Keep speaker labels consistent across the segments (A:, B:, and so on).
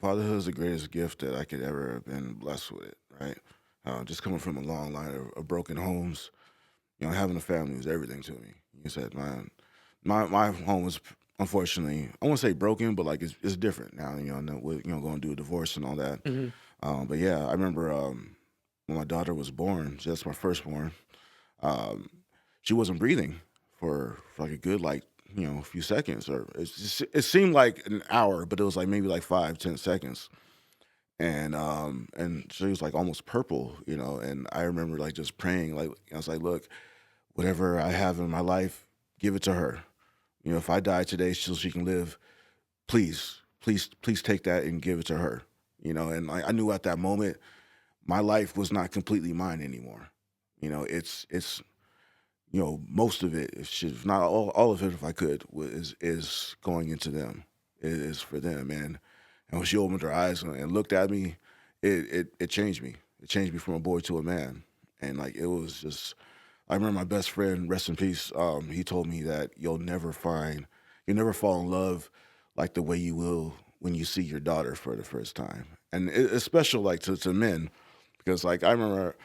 A: Fatherhood is the greatest gift that I could ever have been blessed with, right? Just coming from a long line of broken homes, having a family was everything to me. You said, man, my home was unfortunately, I won't say broken, but like it's different now. With going through a divorce and all that.
B: Mhm.
A: But yeah, I remember when my daughter was born. That's my firstborn. Um, she wasn't breathing for like a good few seconds, or it seemed like an hour, but it was like maybe like 5-10 seconds. And she was like almost purple, and I remember like just praying, like I was like, look, whatever I have in my life, give it to her. If I die today so she can live, please take that and give it to her. And I knew at that moment my life was not completely mine anymore. It's most of it, if not all of it, if I could, is going into them. It is for them, and when she opened her eyes and looked at me, it changed me. It changed me from a boy to a man, and like it was just. I remember my best friend, rest in peace. He told me that you'll never fall in love like the way you will when you see your daughter for the first time, and it's special like to men because like I remember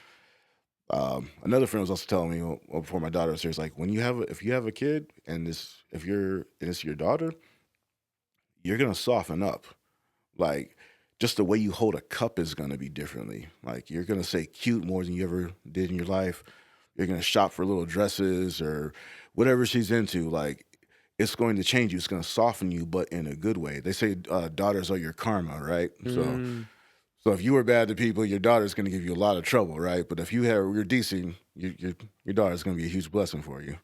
A: another friend was also telling me before my daughter was here, it's like if you have a kid and it's your daughter, you're gonna soften up. Like just the way you hold a cup is gonna be differently. Like you're gonna say cute more than you ever did in your life. You're gonna shop for little dresses or whatever she's into. Like it's going to change you. It's gonna soften you, but in a good way. They say daughters are your karma, right?
B: Mm.
A: So if you were bad to people, your daughter's going to give you a lot of trouble, right? But if you're decent, your daughter's going to be a huge blessing for you.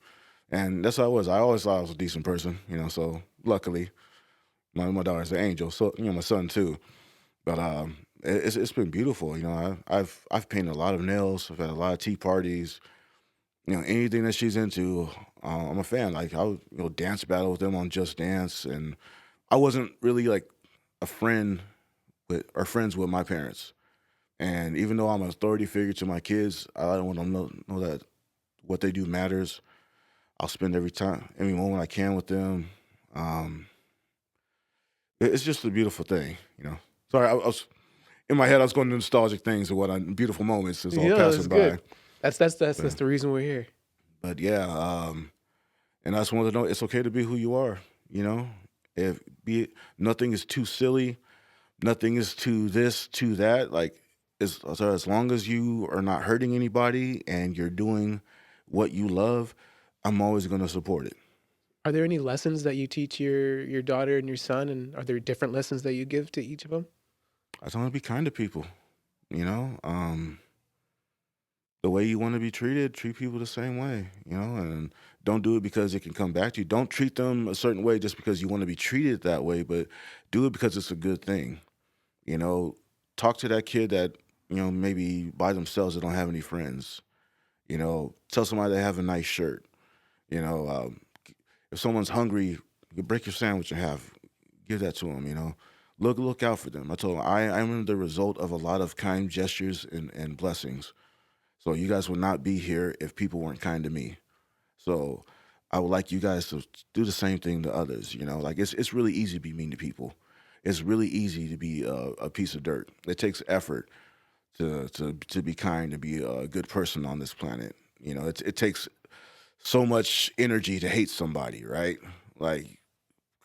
A: And that's how I was. I always thought I was a decent person, So luckily, my daughter's an angel. So my son too. But it's been beautiful. I've painted a lot of nails. I've had a lot of tea parties. Anything that she's into, I'm a fan. Like I would dance battle with them on Just Dance, and I wasn't really like a friend with or friends with my parents. And even though I'm an authority figure to my kids, I don't want them to know that what they do matters. I'll spend every moment I can with them. Um, it's just a beautiful thing. Sorry, I was in my head. I was going to nostalgic things and beautiful moments is all
B: Yeah, that's
A: passing
B: good.
A: by.
B: That's
A: But,
B: the reason we're here.
A: but yeah, and I just wanted to know it's okay to be who you are. You know, if be nothing is too silly, nothing is too this, too that. Like as long as you are not hurting anybody and you're doing what you love, I'm always going to support it.
B: Are there any lessons that you teach your daughter and your son, and are there different lessons that you give to each of them?
A: I just want to be kind to people. You know, the way you want to be treated, treat people the same way. And don't do it because it can come back to you. Don't treat them a certain way just because you want to be treated that way, but do it because it's a good thing. You know, talk to that kid that maybe by themselves they don't have any friends. Tell somebody they have a nice shirt. You know, if someone's hungry, you break your sandwich in half, give that to them. Look out for them. I told them I'm the result of a lot of kind gestures and blessings. So you guys would not be here if people weren't kind to me. So I would like you guys to do the same thing to others. Like it's really easy to be mean to people. It's really easy to be a piece of dirt. It takes effort to be kind, to be a good person on this planet. It takes so much energy to hate somebody, right? Like,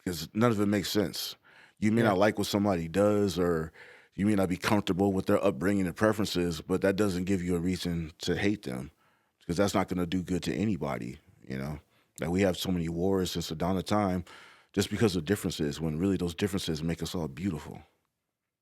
A: because none of it makes sense. You may
B: Yeah.
A: not like what somebody does, or you may not be comfortable with their upbringing and preferences, but that doesn't give you a reason to hate them, because that's not going to do good to anybody. Like we have so many wars since the dawn of time, just because of differences. When really those differences make us all beautiful.